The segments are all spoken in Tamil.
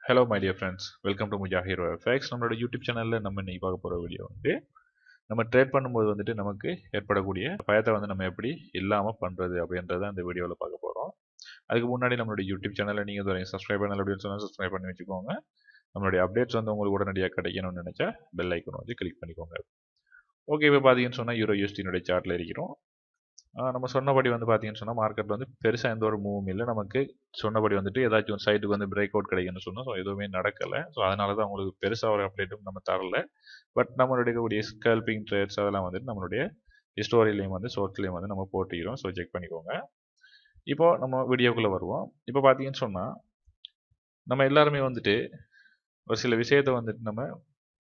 Hello my dear friends, welcome to Mujahid FX. நம்மளோட யூடியூப் சேனல்ல நம்ம இன்னைக்கு பார்க்க போற வீடியோ வந்து நம்ம ட்ரேட் பண்ணும்போது வந்துட்டு நமக்கு ஏற்படக்கூடிய பயத்தை வந்து நம்ம எப்படி இல்லாம பண்றது அப்படின்றத அந்த வீடியோவில் பார்க்க போறோம். அதுக்கு முன்னாடி நம்மளோட யூடியூப் சேனலை நீங்க இதுவரை சப்ஸ்கிரைப் பண்ணல அப்படின்னு சொன்னா சப்ஸ்கிரைப் பண்ணி வச்சுக்கோங்க. நம்மளுடைய அப்டேட்ஸ் வந்து உங்களுக்கு உடனடியாக கிடைக்கணும்னு நினைச்சா பெல் ஐக்கன் வந்து கிளிக் பண்ணிக்கோங்க. ஓகே, இப்போ பார்த்தீங்கன்னு சொன்னால் யூரோ யூஎஸ்டினுடைய சார்ட்டில் இருக்கிறோம். நம்ம சொன்னபடி வந்து பார்த்தீங்கன்னு சொன்னால் மார்க்கெட் வந்து பெருசாக எந்த ஒரு மூவும் இல்லை. நமக்கு சொன்னபடி வந்துட்டு ஏதாச்சும் ஒரு சைட்டுக்கு வந்து பிரேக் அவுட் கிடைக்குன்னு சொன்னோம். ஸோ எதுவுமே நடக்கலை. ஸோ அதனால தான் உங்களுக்கு பெருசாக ஒரு அப்டேட்டும் நம்ம தரல. பட் நம்மளுடைய ஸ்கல்பிங் ட்ரேட்ஸ் அதெல்லாம் வந்துட்டு நம்மளுடைய ஹிஸ்டோரியிலையும் வந்து ஷோர்ட்ஸ்லையும் வந்து நம்ம போட்டுக்கிறோம். ஸோ செக் பண்ணிக்கோங்க. இப்போ நம்ம வீடியோக்குள்ளே வருவோம். இப்போ பார்த்தீங்கன்னு சொன்னால் நம்ம எல்லாருமே வந்துட்டு ஒரு சில விஷயத்தை வந்துட்டு நம்ம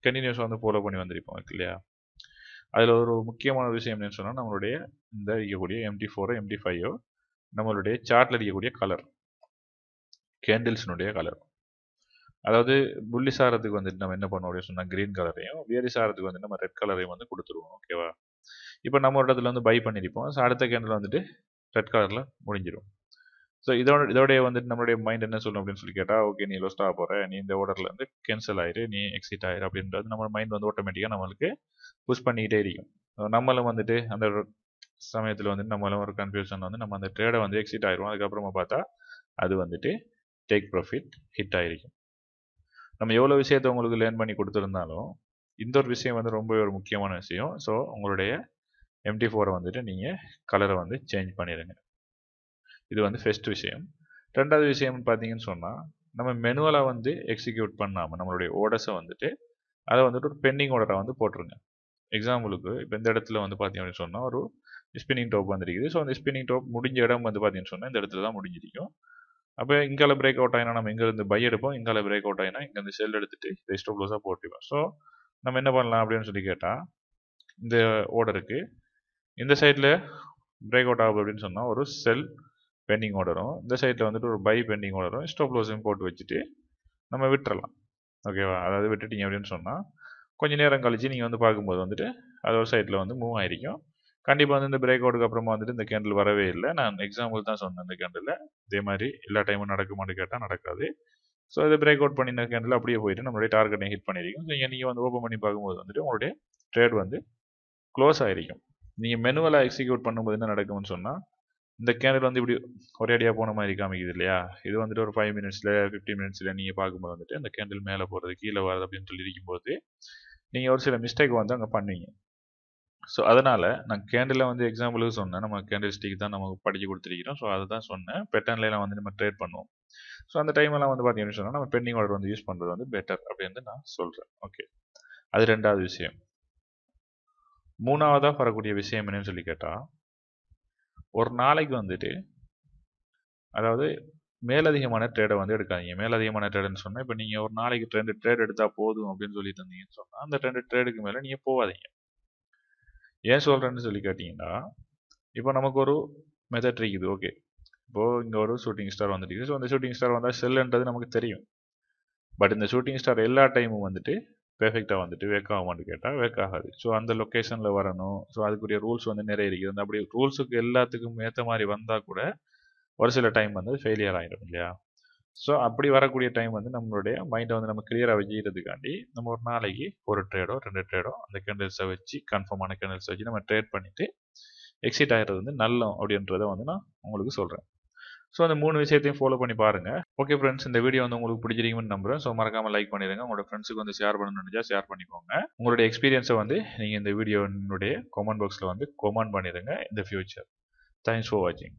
கண்டினியூஸாக வந்து ஃபாலோ பண்ணி வந்திருப்போம் இல்லையா? அதில் ஒரு முக்கியமான விஷயம் என்னன்னு சொன்னால் நம்மளுடைய இந்த இருக்கக்கூடிய MT4 MT5 நம்மளுடைய சார்ட்டில் இருக்கக்கூடிய கலர், கேண்டில்ஸினுடைய கலர். அதாவது புள்ளி சாரத்துக்கு வந்துட்டு நம்ம என்ன பண்ணுவோம் அப்படின்னு சொன்னால் க்ரீன் கலரையும், வியரி சாரத்துக்கு வந்து நம்ம ரெட் கலரையும் வந்து கொடுத்துருவோம். ஓகேவா? இப்போ நம்ம இடத்துல வந்து பை பண்ணியிருப்போம். ஸோ அடுத்த கேண்டில் வந்துட்டு ரெட் கலரில் முடிஞ்சிடும். ஸோ இதோடைய வந்துட்டு நம்மளுடைய மைண்ட் என்ன சொல்லணும் அப்படின்னு சொல்லி கேட்டால், ஓகே நீ லோஸ்ட்டாக போகிற, நீ இந்த ஆர்டரில் வந்து கேன்சல் ஆயிரு, நீ எக்ஸிட் ஆயிரு அப்படின்றது நம்ம மைண்ட் வந்து ஆட்டோமேட்டிக்காக நம்மளுக்கு புஷ் பண்ணிக்கிட்டே இருக்கும். நம்மளும் வந்துட்டு அந்த சமயத்தில் வந்துட்டு நம்மளும் ஒரு கன்ஃபியூஷன் வந்து நம்ம அந்த ட்ரேடை வந்து எக்ஸிட் ஆயிரும். அதுக்கப்புறமா பார்த்தா அது வந்துட்டு டேக் ப்ராஃபிட் ஹிட் ஆயிருக்கும். நம்ம எவ்வளோ விஷயத்தை உங்களுக்கு லேர்ன் பண்ணி கொடுத்துருந்தாலும் இந்த ஒரு விஷயம் வந்து ரொம்ப ஒரு முக்கியமான விஷயம். ஸோ உங்களுடைய MT4 வந்துட்டு நீங்கள் கலரை வந்து சேஞ்ச் பண்ணிடுங்க. இது வந்து ஃபர்ஸ்ட் விஷயம். ரெண்டாவது விஷயம் பார்த்தீங்கன்னு சொன்னால் நம்ம மெனுவலாக வந்து எக்ஸிக்யூட் பண்ணாமல் நம்மளுடைய ஓர்டர்ஸை வந்துட்டு அதை வந்துட்டு ஒரு பெண்டிங் ஓர்டரை வந்து போட்டுருங்க. எக்ஸாம்பிளுக்கு இப்போ இந்த இடத்துல வந்து பார்த்தீங்கன்னு சொன்னால் ஒரு ஸ்பின்னிங் டாப் வந்துருக்குது. ஸோ அந்த ஸ்பின்னிங் டாப் முடிஞ்ச இடம் வந்து பார்த்தீங்கன்னு சொன்னால் இந்த இடத்துல தான் முடிஞ்சிருக்கும். அப்போ இங்கால பிரேக் அவுட் ஆகினா நம்ம இங்கேருந்து பை எடுப்போம், இங்கால பிரேக் அவுட் ஆகினா இங்கேருந்து செல் எடுத்துட்டு இதை ஸ்டாப் லாஸாக போட்டுப்போம். ஸோ நம்ம என்ன பண்ணலாம் அப்படின்னு சொல்லி கேட்டால், இந்த ஓர்டருக்கு இந்த சைடில் பிரேக் அவுட் ஆகும் அப்படின்னு சொன்னால் ஒரு செல் பெண்டிங் ஆர்டரும், இந்த சைடில் வந்துட்டு ஒரு பை பெண்டிங் ஆர்டரும் ஸ்டாப் லாஸையும் போட்டு வச்சுட்டு நம்ம விட்டுறலாம். ஓகேவா? அதாவது விட்டுட்டீங்க அப்படின்னு சொன்னால் கொஞ்சம் நேரம் கழிச்சு நீங்கள் வந்து பார்க்கும்போது வந்துட்டு அது ஒரு சைடில் வந்து மூவ் ஆகிருக்கும். கண்டிப்பாக வந்து இந்த பிரேக் அவுட்டுக்கு அப்புறமா வந்துட்டு இந்த கேண்டில் வரவே இல்லை. நான் எக்ஸாம்பிள் தான் சொன்னேன். இந்த கேண்டில் இதே மாதிரி எல்லா டைமும் நடக்குமான்னு கேட்டால் நடக்காது. ஸோ இதை பிரேக் அவுட் பண்ணின கேண்டில் அப்படியே போயிட்டு நம்மளுடைய டார்கெட்டை ஹிட் பண்ணியிருக்கும். ஸோ நீங்கள் வந்து ஓப்பன் பண்ணி பார்க்கும்போது வந்துட்டு உங்களுடைய ட்ரேட் வந்து க்ளோஸ் ஆகிருக்கும். நீங்கள் மெனுவலாக எக்ஸிக்யூட் பண்ணும்போது என்ன நடக்கும்னு சொன்னால் இந்த கேண்டில் வந்து இப்படி ஒரே அடியாக போன மாதிரி காமிக்குது இல்லையா? இது வந்துட்டு ஒரு 5 மினிட்ஸில் 15 மினிட்ஸில் நீங்கள் பார்க்கும்போது வந்துட்டு அந்த கேண்டில் மேலே போகிறது கீழே வருது அப்படின்னு சொல்லி இருக்கும்போது நீங்கள் ஒரு சில மிஸ்டேக் வந்து அங்கே பண்ணுவீங்க. ஸோ அதனால் நான் கேண்டில் வந்து எக்ஸாம்பிளுக்கு சொன்னேன். நம்ம கேண்டில் ஸ்டிக் தான் நமக்கு படித்து கொடுத்துருக்கிறோம். ஸோ அதை தான் சொன்னேன். பேட்டர்ன்லாம் வந்து நம்ம ட்ரேட் பண்ணுவோம். ஸோ அந்த டைம்லாம் வந்து பார்த்தீங்கன்னு சொன்னால் நம்ம பெண்டிங் ஆர்டர் வந்து யூஸ் பண்ணுறது வந்து பெட்டர் அப்படின்னு நான் சொல்கிறேன். ஓகே, அது ரெண்டாவது விஷயம். மூணாவதாக வரக்கூடிய விஷயம் என்னன்னு சொல்லி கேட்டால், ஒரு நாளைக்கு வந்துட்டு அதாவது மேலதிகமான ட்ரேடை வந்து எடுக்காதீங்க. மேலதிகமான ட்ரேடுன்னு சொன்னால் இப்போ நீங்கள் ஒரு நாளைக்கு 2 ட்ரேட் எடுத்தால் போதும் அப்படின்னு சொல்லிட்டு இருந்தீங்கன்னு சொன்னால் அந்த 2 ட்ரேடுக்கு மேலே நீங்கள் போகாதீங்க. ஏன் சொல்கிறேன்னு சொல்லி கேட்டிங்கன்னா, இப்போ நமக்கு ஒரு மெத்தட் இருக்குது. ஓகே, இப்போது இங்கே ஒரு ஷூட்டிங் ஸ்டார் வந்துட்டு, ஸோ அந்த ஷூட்டிங் ஸ்டார் வந்தால் செல்லுன்றது நமக்கு தெரியும். பட் இந்த ஷூட்டிங் ஸ்டார் எல்லா டைமும் வந்துட்டு பெர்ஃபெக்டாக வந்துட்டு வேக் ஆகுமான்னு கேட்டால் வேக் ஆகாது. ஸோ அந்த லொக்கேஷனில் வரணும். ஸோ அதுக்குரிய ரூல்ஸ் வந்து நிறைய இருக்குது. அந்த அப்படி ரூல்ஸுக்கு எல்லாத்துக்கும் ஏற்ற மாதிரி வந்தால் கூட ஒரு சில டைம் வந்து ஃபெயிலியர் ஆகிடும் இல்லையா? ஸோ அப்படி வரக்கூடிய டைம் வந்து நம்மளுடைய மைண்டை வந்து நம்ம கிளியராக வச்சுக்கிறதுக்காண்டி நம்ம ஒரு நாளைக்கு ஒரு ட்ரேடோ 2 ட்ரேடோ அந்த கேண்டில்ஸை வச்சு கன்ஃபார்மான கேண்டில்ஸை வச்சு நம்ம ட்ரேட் பண்ணிவிட்டு எக்ஸிட் ஆகிறது வந்து நல்லம் அப்படின்றத வந்து நான் உங்களுக்கு சொல்கிறேன். ஸோ அந்த 3 விஷயத்தையும் ஃபாலோ பண்ணி பாருங்கள். ஓகே ஃப்ரெண்ட்ஸ், இந்த வீடியோ வந்து உங்களுக்கு பிடிச்சிருக்குன்னு நம்புறேன். ஸோ மறக்காமல் லைக் பண்ணிடுங்க. உங்களோட ஃப்ரெண்ட்ஸுக்கு வந்து ஷேர் பண்ணணும்னு நினச்சா ஷேர் பண்ணிக்கோங்க. உங்களுடைய எக்ஸ்பீரியன்ஸை வந்து நீங்கள் இந்த வீடியோனுடைய கமெண்ட் பாக்ஸில் வந்து கமெண்ட் பண்ணிடுங்க. இந்த ஃபியூச்சர். தேங்க்ஸ் ஃபார் வாட்சிங்.